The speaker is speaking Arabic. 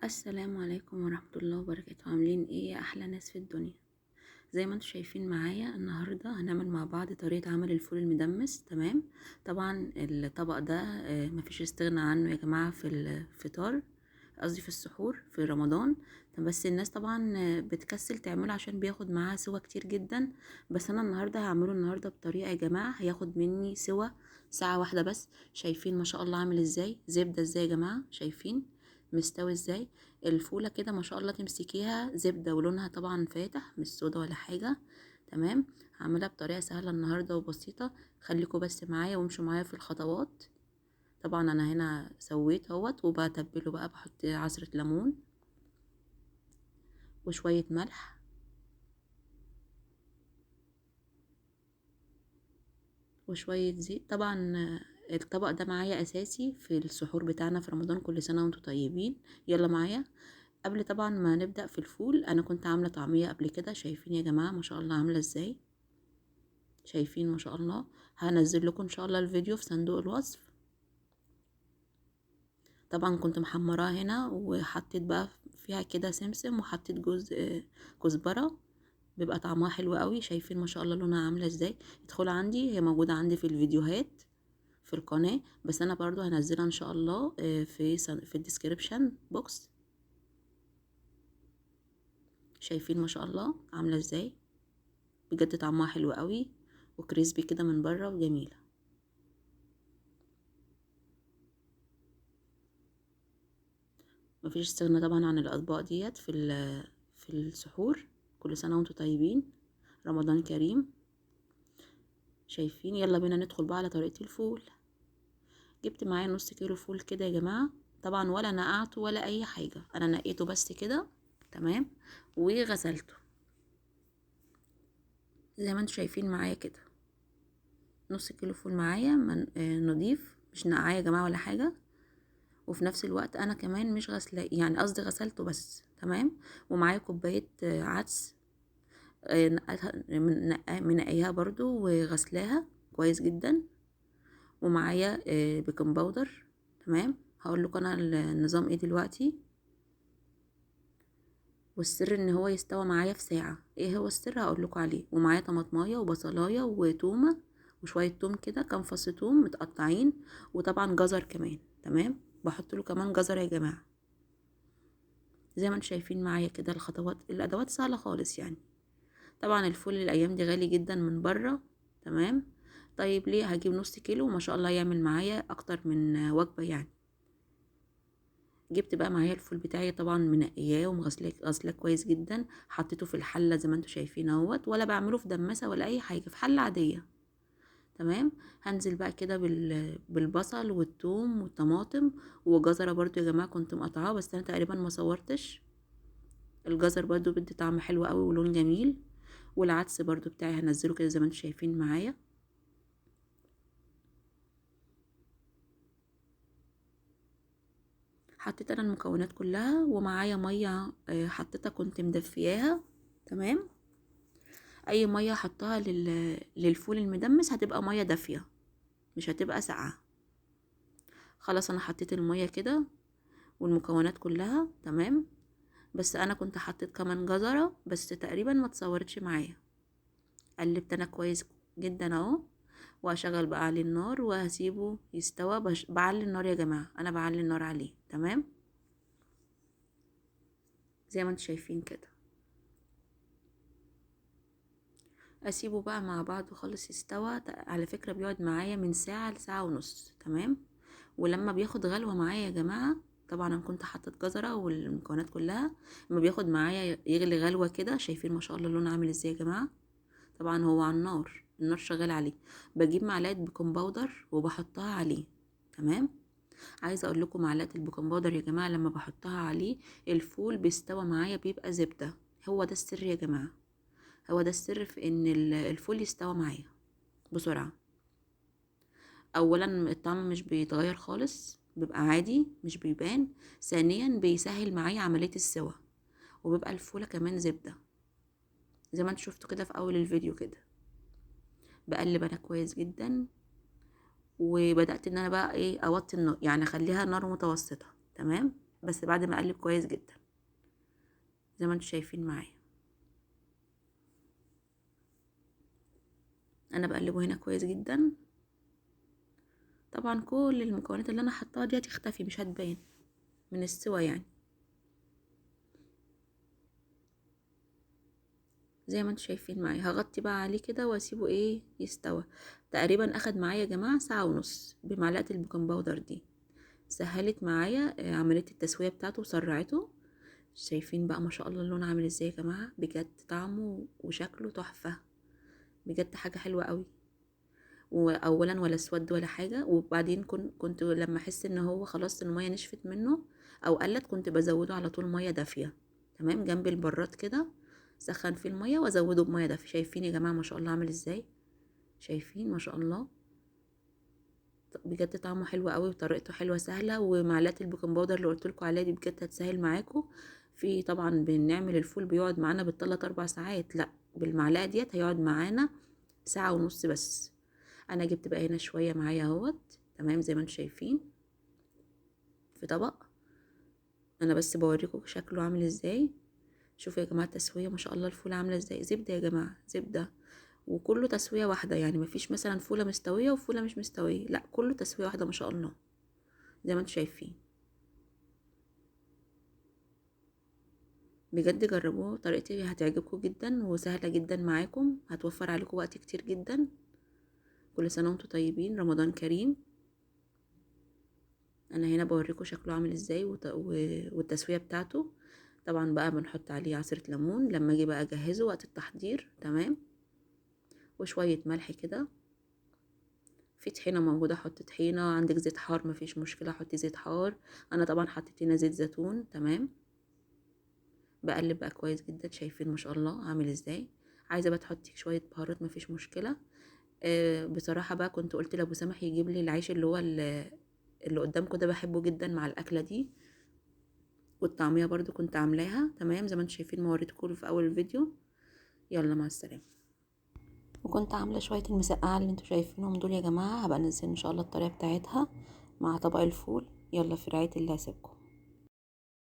السلام عليكم ورحمة الله وبركاته. عاملين ايه يا احلى ناس في الدنيا؟ زي ما انتم شايفين معايا النهاردة هنعمل مع بعض طريقة عمل الفول المدمس. تمام. طبعا الطبق ده مفيش استغنى عنه يا جماعة في الفطار، قصدي في السحور في رمضان. بس الناس طبعا بتكسل تعمله عشان بياخد معاه سوا كتير جدا. بس انا النهاردة هعمله النهاردة بطريقة يا جماعة هياخد مني سوا ساعة واحدة بس. شايفين ما شاء الله عامل ازاي؟ زبدة ازاي يا جماعة؟ شايفين مستوي ازاي؟ الفولة كده ما شاء الله تمسكيها زبدة ولونها طبعا فاتح مش سودا ولا حاجة. تمام. هعملها بطريقة سهلة النهاردة وبسيطة. خليكوا بس معايا وامشوا معايا في الخطوات. طبعا انا هنا سويت اهوت وبتبله بقى، بحط عصرة ليمون وشوية ملح وشوية زيت. طبعا الطبق ده معايا اساسي في السحور بتاعنا في رمضان. كل سنة وانتم طيبين. يلا معايا. قبل طبعا ما نبدأ في الفول انا كنت عاملة طعمية قبل كده. شايفين يا جماعة ما شاء الله عاملة ازاي؟ شايفين ما شاء الله؟ هنزل لكم ان شاء الله الفيديو في صندوق الوصف. طبعا كنت محمراها هنا وحطيت بقى فيها كده سمسم وحطيت جزء كزبرة، بيبقى طعمها حلو قوي. شايفين ما شاء الله لونها عامله ازاي؟ ادخلوا عندي، هي موجوده عندي في الفيديوهات في القناه، بس انا برضو هنزلها ان شاء الله في الديسكريبشن بوكس. شايفين ما شاء الله عامله ازاي؟ بجد طعمها حلو قوي وكريسبي كده من بره وجميله. مفيش استغنى طبعا عن الاطباق ديت في السحور. كل سنه وانتم طيبين، رمضان كريم. شايفين؟ يلا بينا ندخل بقى على طريقه الفول. جبت معايا نص كيلو فول كده يا جماعه. طبعا ولا نقعته ولا اي حاجه، انا نقيته بس كده. تمام. وغسلته زي ما انتم شايفين معايا كده. نص كيلو فول معايا من نضيف، مش نقعاه يا جماعه ولا حاجه. وفي نفس الوقت انا كمان مش غسله، يعني قصدي غسلته بس. تمام. ومعايا كوبايه عدس منقيها برضو وغسلاها كويس جدا. ومعايا بيكنج باودر. تمام. هقول لكم انا النظام ايه دلوقتي. والسر ان هو يستوى معايا في ساعه. ايه هو السر؟ هقول لكم عليه. ومعايا طماطمايه وبصلايه وتومه وشويه توم كده، كام فص توم متقطعين. وطبعا جزر كمان. تمام. بحط له كمان جزر يا جماعه. زي ما انتم شايفين معايا كده الخطوات، الادوات سهله خالص يعني. طبعا الفول الايام دي غالي جدا من بره. تمام. طيب ليه هجيب نص كيلو وما شاء الله يعمل معايا اكتر من وجبه يعني. جبت بقى معايا الفول بتاعي طبعا منقياه ومغسلاه غسلاه كويس جدا. حطيته في الحله زي ما انتم شايفين اهوت، ولا بعمله في دماسه ولا اي حاجه، في حله عاديه. تمام. هنزل بقى كده بالبصل والثوم والطماطم وجزره برضو يا جماعه كنت مقطعاه، بس انا تقريبا ما صورتش. الجزر برضو بدي طعم حلو قوي ولون جميل. والعدس برضو بتاعي هنزله كده زي ما انتم شايفين معايا. حطيت انا المكونات كلها ومعايا ميه حطيتها كنت مدفياها. تمام. اي ميه احطها للفول المدمس هتبقى ميه دافيه، مش هتبقى ساقعه. خلاص انا حطيت الميه كده والمكونات كلها. تمام. بس انا كنت حطيت كمان جزره بس تقريبا ما تصورتش معايا. قلبت انا كويس جدا اهو. وهشغل بقى عليه النار وهسيبه يستوى. بعلي النار يا جماعه، انا بعلي النار عليه. تمام. زي ما انتم شايفين كده. اسيبه بقى مع بعض خالص يستوى. على فكرة بيقعد معايا من ساعة لساعة ونص. تمام. ولما بياخد غلوة معايا يا جماعة، طبعا انا كنت حاطة جزرة والمكونات كلها. لما بياخد معايا يغلي غلوة كده، شايفين ما شاء الله لونه عامل ازاي يا جماعة؟ طبعا هو على النار شغال عليه. بجيب معلقة بيكنج باودر وبحطها عليه. تمام. عايزة اقول لكم معلقة البيكنج باودر يا جماعة لما بحطها عليه الفول بيستوى معايا بيبقى زبدة. هو ده السر يا جماعة. هو ده السر في ان الفول يستوى معايا بسرعة. اولا الطعم مش بيتغير خالص، بيبقى عادي مش بيبان. ثانيا بيسهل معايا عملية السوا. وبيبقى الفولة كمان زبدة زي ما انتوا شفتوا كده في اول الفيديو كده. بقلب انا كويس جدا. وبدأت ان انا بقى ايه اوطي النار، يعني اخليها نار متوسطة. تمام. بس بعد ما اقلب كويس جدا زي ما انتم شايفين معايا. انا بقلبه هنا كويس جدا. طبعا كل المكونات اللي انا حطاها دي هتختفي، مش هتبان من السوا يعني. زي ما انتم شايفين معايا هغطي بقى عليه كده واسيبه ايه يستوى. تقريبا اخد معايا يا جماعه ساعه ونص بمعلقه البيكنج باودر دي. سهلت معايا عمليه التسويه بتاعته وسرعته. شايفين بقى ما شاء الله اللون عامل ازاي يا جماعه؟ بجد طعمه وشكله تحفه، بجد حاجه حلوه قوي. واولا ولا اسود ولا حاجه. وبعدين كنت لما احس ان هو خلاص الميه نشفت منه او قلت كنت بزوده على طول ميه دافيه. تمام، جنب البراد كده سخن فيه الميه وازوده بميه دافيه. شايفين يا جماعه ما شاء الله عامل ازاي؟ شايفين ما شاء الله؟ بجد طعمه حلو قوي وطريقته حلوه سهله. ومعلقه البيكنج باودر اللي قلت لكم عليها دي بجد هتسهل معاكم. في طبعا بنعمل الفول بيقعد معانا بالثلاث 4 ساعات، لا بالمعلقه ديت هيقعد معانا ساعه ونص بس. انا جبت بقى هنا شويه معايا اهوت، تمام زي ما انتم شايفين في طبق. انا بس بوريكم شكله عامل ازاي. شوفوا يا جماعه التسويه ما شاء الله، الفول عامله ازاي زبده يا جماعه، زبده. وكله تسويه واحده يعني مفيش مثلا فوله مستويه وفوله مش مستويه، لا كله تسويه واحده ما شاء الله زي ما انتم شايفين. بجد جربوه، طريقتي هتعجبكم جدا وسهله جدا معاكم، هتوفر عليكم وقت كتير جدا. كل سنه وانتم طيبين، رمضان كريم. انا هنا بوريكم شكله عامل ازاي والتسويه بتاعته. طبعا بقى بنحط عليه عصير ليمون لما اجي بقى اجهزه وقت التحضير، تمام. وشويه ملح كده. في طحينه موجوده حط طحينه، عندك زيت حار مفيش مشكله حطي زيت حار. انا طبعا حطيت هنا زيت زيتون، تمام. بقلب بقى كويس جدا. شايفين ما شاء الله عامل ازاي؟ عايزه بقى تحطي شويه بهارات مفيش مشكله. بصراحه بقى كنت قلت لابو سامح يجيب لي العيش اللي هو اللي قدامكم ده، بحبه جدا مع الاكله دي. والطعميه برضو كنت عاملاها تمام زي ما انتم شايفين، ما وريتكم في اول الفيديو. يلا مع السلامه. وكنت عامله شويه المسقعه اللي انتم شايفينهم دول يا جماعه، هبقى انزل ان شاء الله الطريقه بتاعتها مع طبق الفول. يلا في رعايه الله، هسيبكم.